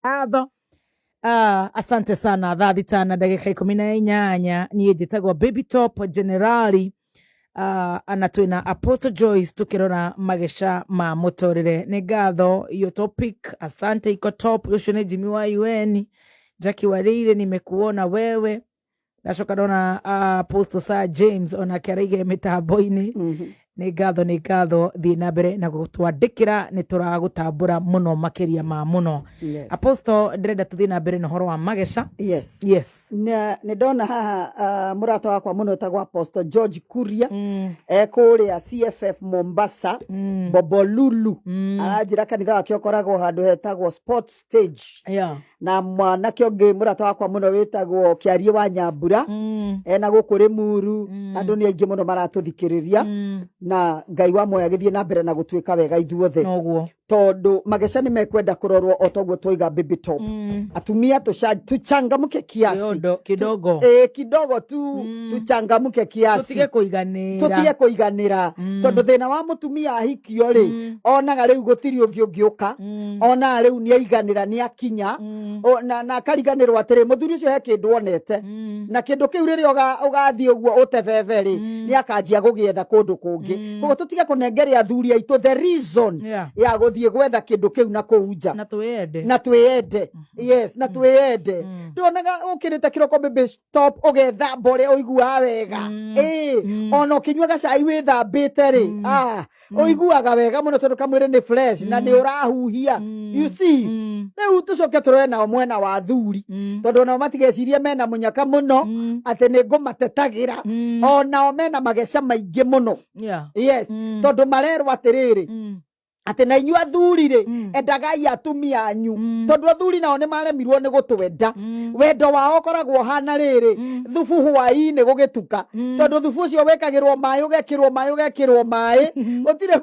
Ava. Asante sana dhathi tana dakika 18 niye jitagwa Baby Top Generali anatwina Apostle Joyce tukirora magesha ma motorere ni gatho iyo topic. Asante iko top. Ucio ni Jimmy wa UN Jackie Warire, nimekuona wewe. Nashoka dona Apostle Sir James ona karaige mitaboini. Ni gatho thi na mbere na gutwandikira ni turagutambura muno makiria ma muno. Yes. Apostle ndirenda tuthi na mbere no horo wa magesha. Yes. Ni dona haha murata wakwa muno tagwa Apostle George Kuria kuria CFF Mombasa Bobolulu arajira kanitha wake okoragwo handu hetagwo Sports Stage. Na mwanake onge murata wakwa muno wetagwo Kiarie wa Nyambura na gukuri Muru andu ni aingi muno maratuthikiriria na Ngai wa moya githie na mbere na gutwika wega ithuothe noguo tondu magesha ni mekwenda kurorwo otogwo twiga Baby Top. Atumia tuchangamuke kiasi kidogo tu tuchangamuke kiasi tutige kuiganira tondu thina wa mutumia ahikio ri onaga riu gutiri ungiuka ona riu ni aiganira ni akinya na kariganirwo atiri muthuri ucio he kindu onete na kindu kiu riri ugathie uguo utebebe ri ni akanjia gugietha kundu kungi koguo tutige kunengere athuri aitu the reason ya guthie gwetha kindu kiu na kuunja na twende yes na twende ndonaga ukirite kiroko Baby Top ugetha bore uigua wega ona kinywaga cai withambite ri uiguaga wega muno tondu kamwire ni fresh na ni urahuhia you see riu tucoke turore na mwena wa athuri tondu na matigecirie mena munyaka muno ati ni ngumatetagira ona mena magesha maingi muno yes tondu marerwa atiriri ati na inyu athuri ri endagai atumia anyu tondu athuri nao ni maremirwo ni gutwenda wendo wao koragwo hana riri thubu hwaini gugituka tondu thubu ucio wekagirwo mai ugekirwo mai gutire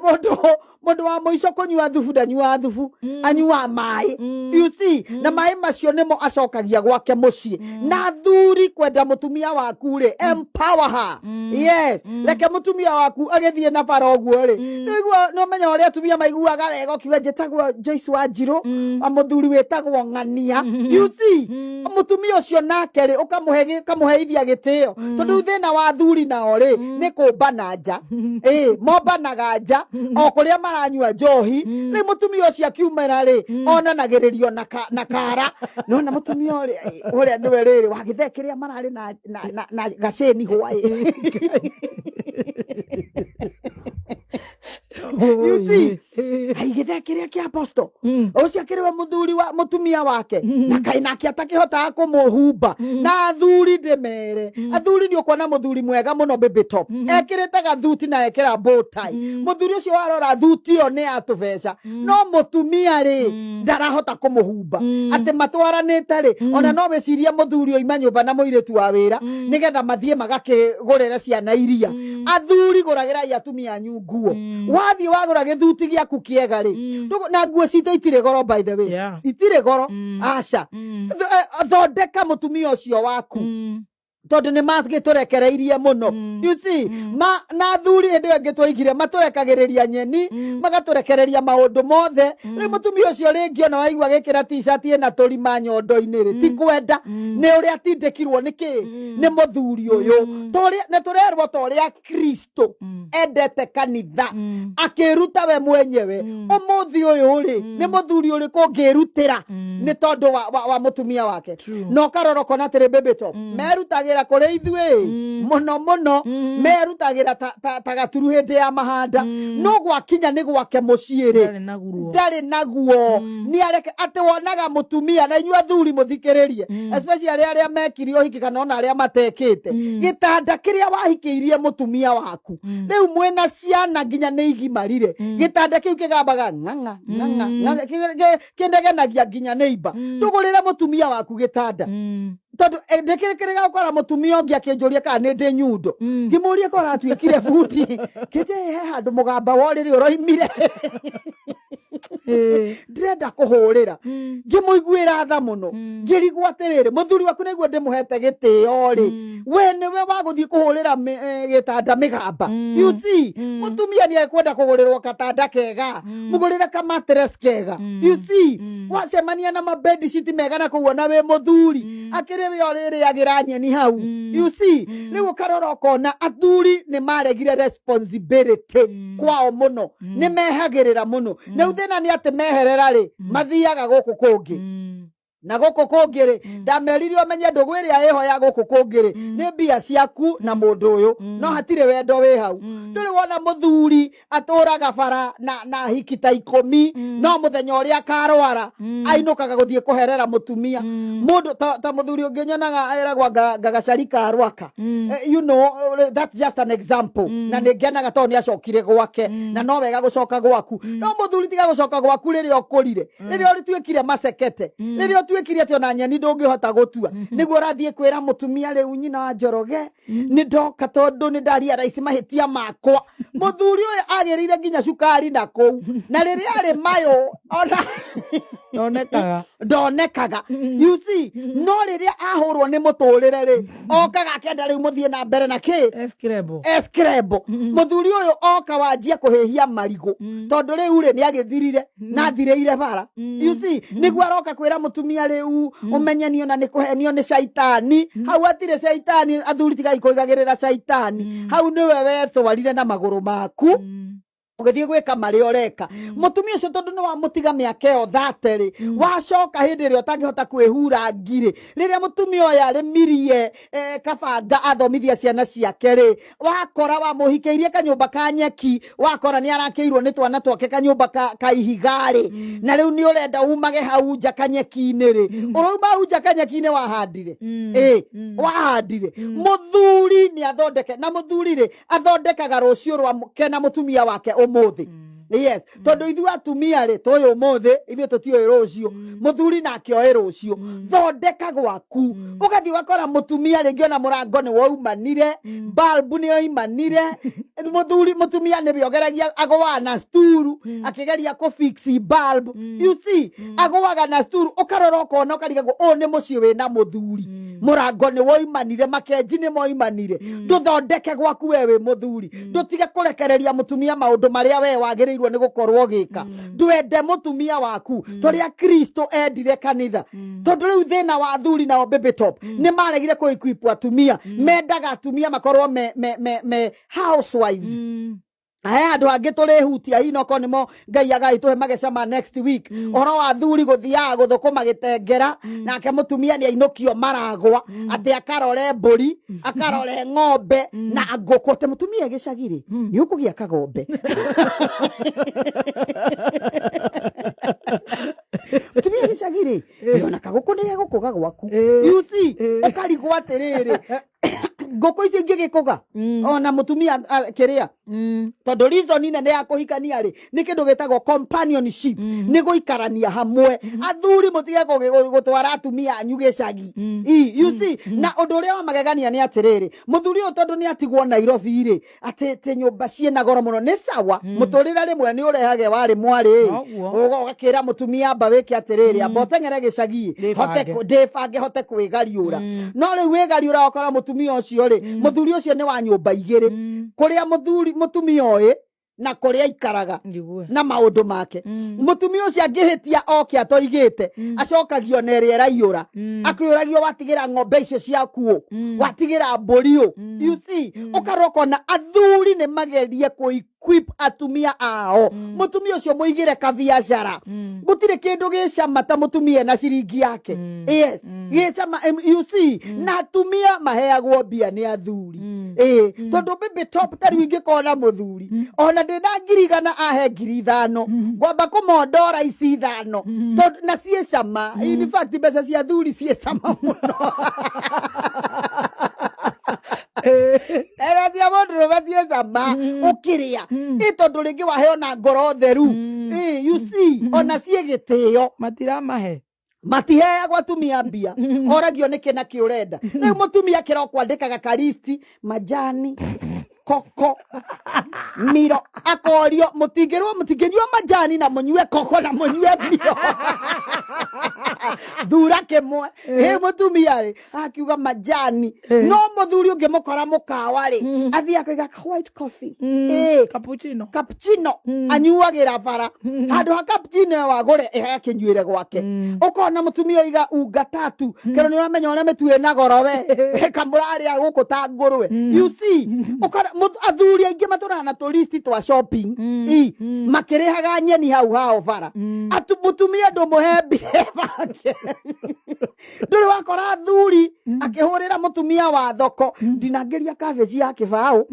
mundu wa muico kunyua thubu ndanyua thubu anyua mai you see na mai macio nimo acokagia gwake mucii na athuri kwenda mutumia waku ri empower her yes reke mutumia waku agithie na baroguo ri no menya uri atumia maiguaga wega kiwe jetagwo Joyce wa Njiro amuthuri wetagwo Ng'ania you see mutumia ucio nake ri ukamuheithia gitio tondu thina wa athuri nao ri ni kumbana nja mombanaga nja o kuria maranyua njohi ri mutumia ucio akiumera ri onanagiririo na kara no na mutumia uria niwe riri wagithekiria marari na gaceni hwai you see aigithekiria kia Apostle ucio kiriwe muthuri wa mutumia wake na kainaki atakihota kumuhumba na athuri ndemere athuri ni ukona muthuri mwega muno Baby Top ekirite gathuti na ekira bow tie muthuri ucio warora thuti yo ni atubeca no mutumia ri ndarahota kumuhumba ati matwaranite ri ona no weciria muthuri oima nyumba na muiretu wa wira nigetha mathie magakigurira ciana iria athuri guragira atumia nyunguo wathie wagura githuti giaku kiega ri na nguo cito itire goro by the way itire goro aca thondeka mutumia ucio waku tondu ni magiturekereirie muno you see na thuri ndio ngitwaigire maturekagiriria nyeni magaturekereria maundu mothe ri mutumia ucio ringi ona waigua gikira t-shirt ina turima nyondo-ini ri ti kwenda ni uria tindikirwo niki ni muthuri uyu na turerwo toria Kristo endete kanitha akiruta we mwenyewe umuthi uyu ri ni muthuri uri kungirutira ni tondu wa mutumia wake no karoroko na tiri Baby Top merutagira kuri ithwe muno merutagira ta gaturu hindi ya mahanda no gwakinya ni gwake muciiri ndari naguo ni areke ati wonaga mutumia na inyu athuri muthikiririe especially aria mekirio hiki kana ona aria matekite gitanda kiria wahikiirie mutumia waku riu mwena ciana nginya ni igimarire gitanda kiu kigambaga nganga kindegenagia nginya neighbor tugurire mutumia waku gitanda tondu ndekirikire gukora mutumia ongi akinjuria kana ni ndi nyundo ngimuria ko ratwikire futi kije he handu mugamba woriri uroimire ndirenda kuhurira ngimuiguira tha muno ngirigwo atiriri muthuri waku niguo ndimuhete gitio ri we niwe waguthii kuhurira gitanda migamba you see mutumia ni ekwenda kugurirwo katanda kega mugurire ka mattress kega you see wacemania na mabedi sheet mega na kuona we muthuri akiri we oriri agira nyeni hau you see riu karora kona athuri ni maregire responsibility kwao muno ni mehagirira muno na uthina ni ati meherera ri mathiaga guku kungi na guku kungiri ndameririo menye ndugu iria iho ya guku kungiri ni mbia ciaku na mundu uyu no hatire wendo wi hau nduri wona muthuri aturaga bara na hikita 10 no muthenya uria akarwara ainukaga guthie kuherera mutumia mundu ta muthuri unginyonaga eragwa gagacari karwaka you know that's just an example na ningenaga to ni acokire gwake na no wega gucoka gwaku no muthuri tiga gucoka gwaku riria ukurire riria urituikire masekete riria twikire ati ona nyeni ndungihota gutua niguo rathie kwira mutumia riu nyina wa Njoroge ni ndoka tondu ni ndaria raici mahitia makwa muthuri uyu agirire nginya cukari na kou na riria ari mayo ona ndonekaga you see no riria ahurwo ni muturire ri okaga kenda riu muthie na mbere na ki eskrebo muthuri uyu oka wanjia kuhihia marigo tondu riu ri ni agithirire na thireire bara you see niguo aroka kwira mutumia riu umenyenio na ni kuhenio ni shaitani hau atire shaitani athuri tigai kuigagirira shaitani hau niwe wethwarire na maguru maku ugithie gwika mari oreka mutumia ucio tondu ni wa mutiga miaka yo 30 wacoka hindi ri utangihota kwihura ngiri riria mutumia oya arimirie kabanga athomithia ciana ciake ri wakora wa muhikeirie kanyumba ka nyeki wakora ni arakeirwo ni twana twake kanyumba ka ihigari na riu ni urenda umage hau nja kanyeki-ini ri urauma hau nja kanyeki-ini wahandire wahandire muthuri ni athondeke na muthuri ri athondekaga rucio rwa kena mutumia wake umuthi yes tondu ithu atumia ri toyo umuthi ithu tutio rucio muthuri nake oe rucio thondeka gwaku ugathi wakora mutumia ringi ona murango ni waumanire bulb ni oimanire mutumia ni biogeragia agwa na sturu akigeria ku fix bulb you see agwaga na sturu ukarora ukona ukarigago o ni mucio we na muthuri murango ni woimanire makenji ni moimanire nduthondeke gwaku wewe muthuri ndutige kurekereria mutumia maundu maria we wagirirwo ni gukorwo gika ndwende mutumia waku toria Kristo endire kanitha tondu riu thina wa athuri na baby top ni maregire ku equip atumia mendaga atumia makorwo me housewives aya andu angi turi hutia hino ko nimo ngai agaituhe magecama next week oro wa thuri guthia guthukuma gitengera nake mutumia ni ainukio maragwa ati akarore mburi akarore ng'ombe na nguku te mutumia gicagiri ni ukugia kagombe mutumia gicagiri yona kaguku ni gukuga gwaku you see ukarigwa atiriri ngoko ici ngigikuga ona mutumia kiria tondu reason ine ne ya kuhikania ri ni kindu gitagwo companionship ni guikarania hamwe athuri mutige gutwara atumia anyu gicagi you see na undu uria wa magegania ni atiriri muthuri uyu tondu ni atigwo Nairobi ri ati nyumba ciena goro muno ni sawa muturira rimwe ni urehage wari mwari ugakira mutumia amba wiki atiriri amba tengere gicagi hote ndefange hote kwigariura no ri wigariura okora mutumia ucio ri muthuri ucio ni wa nyumba igiri kuria mutumia oye na kuria ikaraga na maundu make mutumia ucio angihitia oke atoigite acokagio nerera iura akiyuragio watigira ng'ombe icio ciakuo watigira mburio you see ukaroko na athuri ni magerie equip atumia ao mutumia ucio muigire kabiashara gutire kindu gicama ta mutumia na ciringi yake yes gicama you see na atumia maheagwo mbia ni athuri tondu baby top tari wingi kona muthuri ona ndina ngirigana ahe 5,000 ngwamba kumondora ici 5 tondu na cie cama in fact mbeca cia athuri cie cama muno cia mundu bacie cama ukiria itondu ringi waheo na ngoro theru you see ona cie gitio matiramahe matiheagwo atumia mbia oragio niki na kiurenda riu mutumia kiroko andikaga karisti majani koko miro akorio mutingirwo majani na munyue koko na munyue miro thura kimwe he mutumia ri akiuga majani no muthuri ungi mukora mukawa ri athia akiga white coffee cappuccino anyuagira bara handu ha cappuccino wagure akinyuire gwake ukona mutumia iga unga tatu kero ni uramenya ore metue na gorowe kamurari aguko ta ngurwe you see ukona athuri aingi maturana na turisti twa shopping makirehaga nyeni hau bara atu mutumia ndo muhembi bake nduri wakora athuri akihurira mutumia wa thoko ndinangeria cabbage ya kibao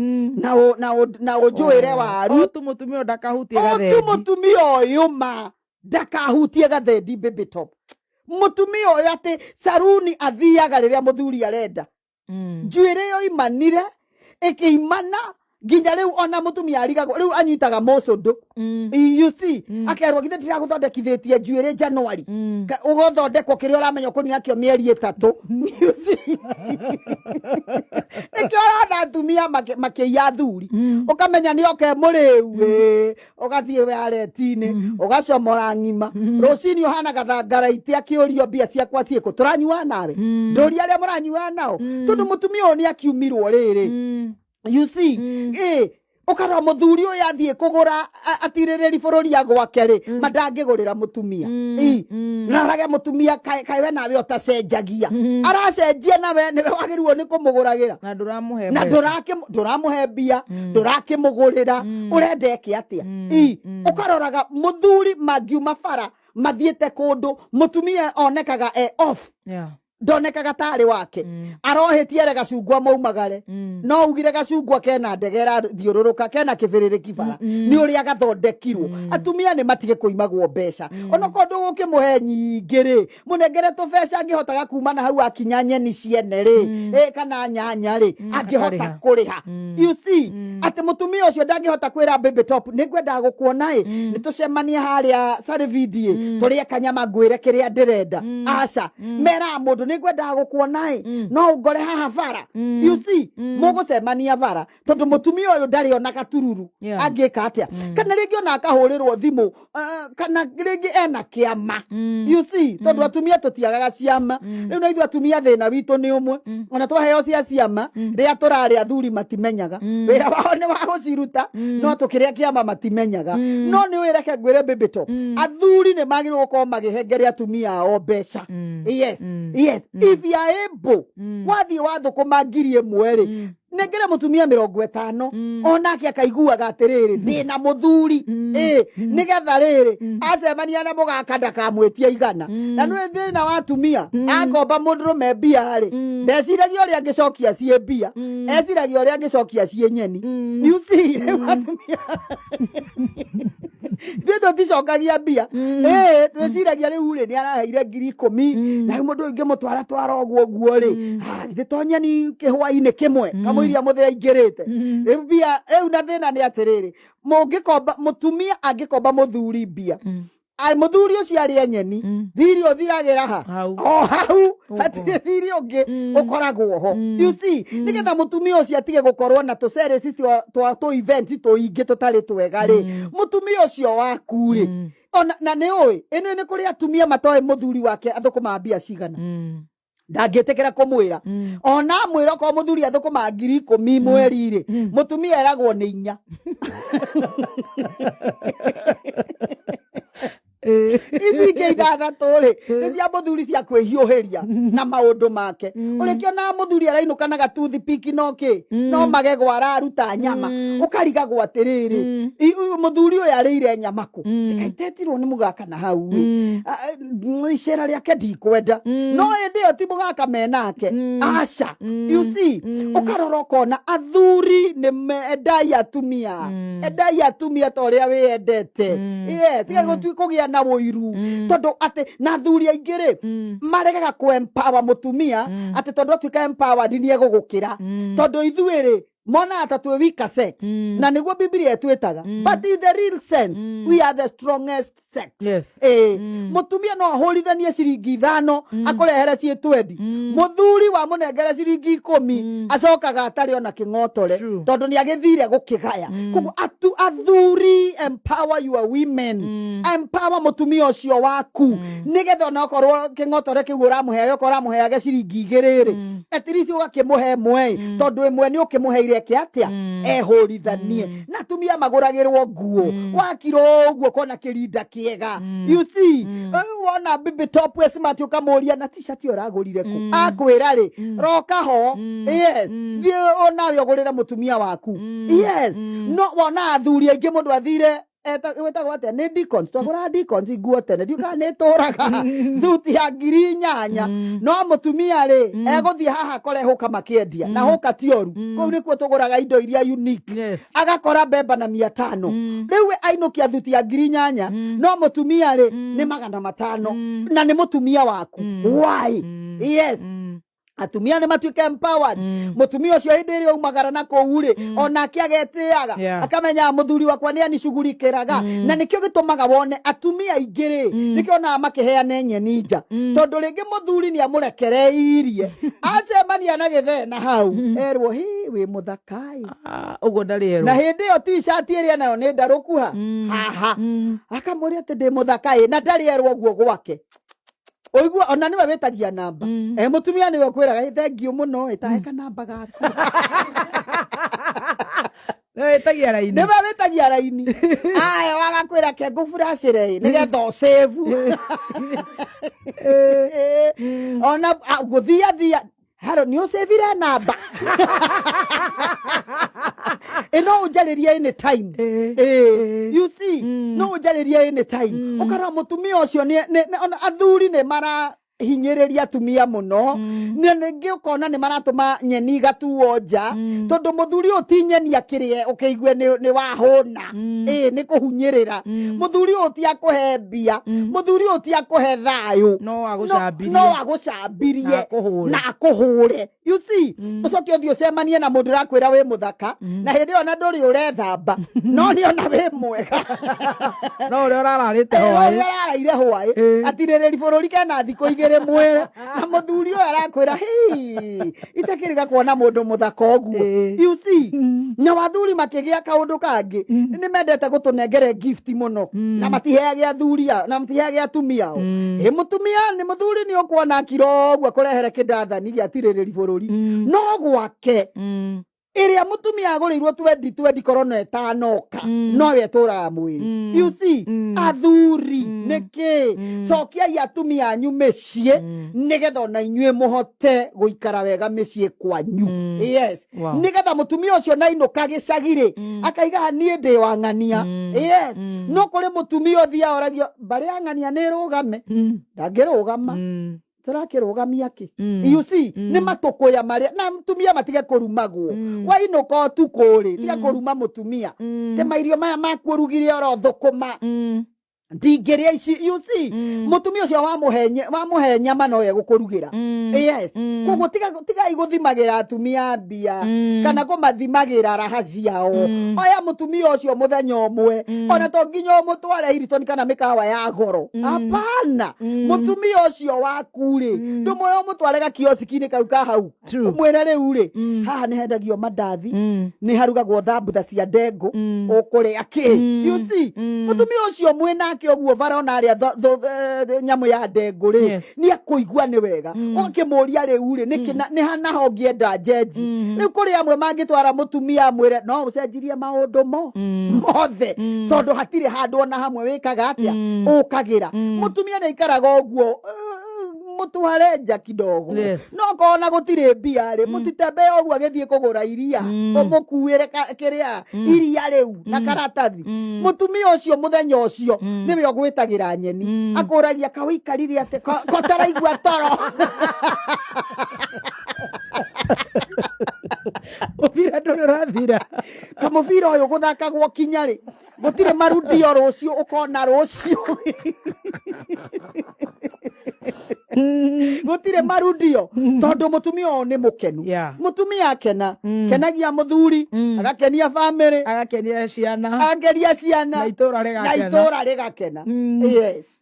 na ujuire waru tu mutumia ndakahutie gathendi mutumia oyuma ndakahutie gathendi baby top mutumia oyo ati saruni athiaga riria muthuri arenda njuire yo imanire ikiimana ginya riu ona mutumia arigagwo riu anyitaga mocondo you see akerwo githe ndira guthondekithitie njuire January ugothondekwo kiria uramenya kuni akio mieri 3 you see ikiora atumia makiya thuri ukamenya ni oke muriu ugathie waretini ugacomora ngima rucini ohana gathangara ite akiurio mbia ciakwa cieko turanyua nawe ndoria ria muranyua nao tondu mutumia oni akiumirwo riri you see ukara muthuri uyu athie kugura atirereri bururi ya gwake ri mandangigurira mutumia narage mutumia kai we nawe utacenjagia aracenjia nawe niwe wagirwo ni kumuguragira na nduramuhe mbia ndurakimugurira urendeke atia ukaroraga muthuri magiuma bara mathiete kundu mutumia onekaga off ndonekaga tari wake arohitie re gacungwa maumagare no ugire gacungwa kena ndegera thiururuka kena kibiriri kibara ni uri agathondekirwo atumia ni matige kuimagwo mbeca ona kondu gukimuhe nyingiri munengere tu beca angihotaga kumana hau akinya nyeni ciene ri kana nyanya ri angihota kuriha you see ati mutumia ucio ndangihota kwira baby top ningwenda gukuona nitucemania haria Sarividi turie kanyama ngwire kiria ndirenda aca mera mundu ningwenda gukuona no ngore haha bara you see mugucemania bara tondu mutumia uyu ndari ona gatururu angika atia kana ringi ona akahurirwo thimu kana ringi ena kiama you see tondu atumia tutiagaga ciama riu na ithu atumia thina witu ni umwe ona twaheo cia ciama ria turari athuri matimenyaga wira wao ni wa guciruta no tukiria kiama matimenyaga no ni wireke ngwire baby top athuri ni magirwo gukorwo magihengere atumia ao mbeca yes if you are able wathi wathukuma ngiri imwe ri negere mutumia 50 onake akaiguaga atiriri ndina muthuri nigetha riri acemania na mugakanda kamwetia igana na nwe thina wa atumia akomba mundurume mbia ri ndeciragia uria angicokia cie mbia eciragia uria angicokia cie nyeni you see atumia Vito ticokagia mbia twiciragia riu ri ni araheire 10,000 na mundu ingi mutwara twarogwo guo ri gitonya ni kihwa-ini kimwe kamuiria muthia ingirite riu mbia riu na thina ni atiriri mungikomba mutumia angikomba muthuri mbia muthuri ucio ari nyeni thiri uthiragira hau hatire thiri ungi ukoragwo ho you see nigetha mutumia ucio atige gukorwo na tu series tu event tu ingi tutari twega ri mutumia ucio waku ri ona na ni oi eno ni kuri atumia matoe muthuri wake athukuma mbia cigana ndagitekera kumwira ona mwira ko muthuri athukuma 10,000 mweri ri mutumia eragwo ni 4 izi ngeithatha turi cia muthuri cia kwihiuhiria na maundu make urikiona muthuri arainukana gatuthi piki noki no magego araruta nyama ukarigagwo atiriri muthuri uyu arire nyama ku kaitetirwo ni mugaka na hau icera riake ndikwenda no ndio ti mugaka menake aca you see ukarora kona athuri ni endai atumia toria wiendete tiga gutuikugia na woiru tondu ati na thuri aingire maregaga ku empower mutumia ati tondu tuika empowered ni egugukira tondu ithuiri mona atatwe wika sex na niguo Biblia etwetaga but in the real sense we are the strongest sex. Yes. Mutumia no ahorithanie ciringi 5 akorehere cietwendi muthuri wa munengere ciringi 10 acokaga atari ona kingotore tondu ni agithire gukigaya kuko athuri empower your women empower mutumia ucio waku nigetha ona okorwo kingotore kiu uramuhe okora muheage ciringi 2 etirisi ugakimuhe mwe tondu imwe ni ukimuheire kiatia ehorithanie na tumia maguragirwo nguo wakiro uguo kona kirinda kiega you see wona Baby Top we smart ukamuria na t-shirt uragurire ku akwira ri roka ho yes thie onawe ogurira mutumia waku yes no wona athuri aingi mundu athire wetagwo ate ni deacons twagura deacons nguo tene ndiuka ni turaga thuti ya 8,000 no mutumia ri eguthie haha kore huka makiendia na huka tioru kou nikuo tuguraga indo iria unique agakora beba na 500 riu ainukia thuti ya 8,000 no mutumia ri ni 500 na ni mutumia waku why yes atumia ne matuike empowered mutumia ucio hindiri umagara na koure ona kiagetiaga akamenya muthuri wakwa ni anishughulikiraga na nikio gitumaga wone atumia ingiri nikio na makiheane nyenija tondu ringi muthuri ni amurekereirie acemania na githena hau erwo hi wi muthakai ugo ndari erwo na hindi yo t-shirt iria nayo ni ndarukuha haha akamuria ati ndi muthakai na ndari erwo guo gwake oigua ona niwe wetagia namba mutumia niwe kwiraga thangiu muno itaheka namba gaku wetagia raini niwe wetagia raini aya wagakwira ke ngufuracire nigetha save ona guthia haro ni usevire namba eno ujariria any time you see no ujariria any time ukara mutumia ucio ni athuri ne mara hinyiriria atumia muno nenge ukona ni maratuma nyeni gatuoja tondu muthuri utinyeni akirie ukiigwe ni wahona ni kuhunyirira muthuri uti akuhembia muthuri uti akuhe thayu no agucabirie na akuhure you see ucoke uthio cemanie na mundu rakwira we muthaka na hindi ona nduri urethamba no ni ona we mwega no uri urararite hwae atirereri bururi kana thiko igere mwere na muthuri uyu arakwira hi itakiriga kuona mundu muthaka oguo you see na wathuri makigia kaundu kangi ni mendete gutunengere gift muno na matiheage athuri na matiheage atumia ao mutumia ni muthuri ni ukuona kiro oguo kurehere kidathani gia tirereri bururi no gwake iria mutumia agurirwo 2020 corona etanoka no we tura mwiri you see athuri niki cokia ya atumia anyu mecie nigetha na inyue muhote guikara wega mecie kwanyu yes nigetha mutumia ucio na inuka gicagire akaiga nie ndi wangania yes no kuri mutumia uthia oragio bari angania ni rugame ndangirugama turakirugamia ki you see ni matukuya maria na mutumia matige kurumagwo wainuka tu kuri tiga kuruma mutumia te mairio maya makurugire oro thukuma ndingeria ici you see mutumia ucio wamuhe nyama no ye gukurugira yes koguo tiga iguthimagira atumia mbia kana kumathimagira raha ciao oya mutumia ucio muthenya umwe ona to nginya umutware Hilton kana mikawa ya goro hapana mutumia ucio wakuri ndumwe umutware ga kiosiki-ini kau ka hau umwire riu ri haha ni hendagio mandathi ni harugagwo thambutha cia ndengu ukuria ki you see mutumia ucio mwina oguo varona aria nyamu ya ndenguri ni akuigua ni wega ukimuria riu ri ni hana hongienda jeji riu kuri amwe mangitwara mutumia mwire no ucenjirie maundu mothe tondu hatire handu ona hamwe wikaga atia ukagira mutumia ni ikaraga oguo mutware nja kidogo no kona gutire mbia ri mutitembe oguo agithie kugura iria umukuire kiria iria riu na karatathi mutumia ucio muthenya ucio niwe ogwitagira nyeni akuragia kawikarire ate kotaraigua toro mubira ndurathira kamubira uyu guthakagwo kinyari gutire marudio rucio ukona rucio gutire marudio tondu mutumia o ni mukenu mutumia akena kenagia muthuri agakenia family agakenia ciana na itura rigakena yes.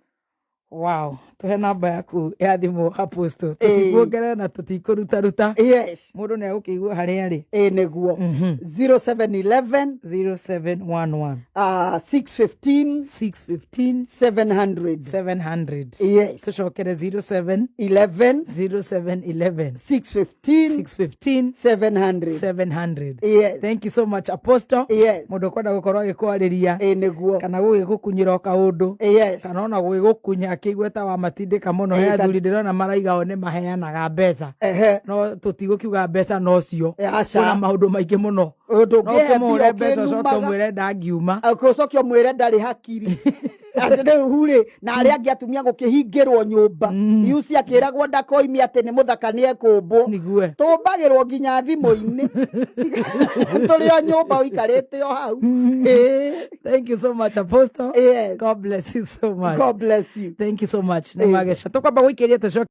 Wow, tuhe namba yaku ya thimu Apostle tutikuongerera na tutikuruta yes mundu ne agukigua hari ari neguo 0711 615 700 yes tucokere 0711 615 700 yes. Thank you so much Apostle. Yes. Mundu kwenda gukorwo agikwariria neguo kana gugikunyira o kaundu yes kana ona gugikunya akigweta wa matindika muno he athuri ndirona maraiga one maheanaga mbeca no tutigukiuga mbeca no cio kuna maundu maingi muno ndungihebio mbeca coke mwire ndangiuma coke mwire ndari hakiri atene hure na ari angi atumia gukihingirwo nyumba yusi akiragwo ndakoimia ati ni muthaka ni ekumbu tumbagirwo nginya thimu-ini turi o nyumba uikarite o hau. Thank you so much Apostle. Yes. God bless you so much. God bless you. Thank you so much. Nemagesha tukwamba wikiria tucoke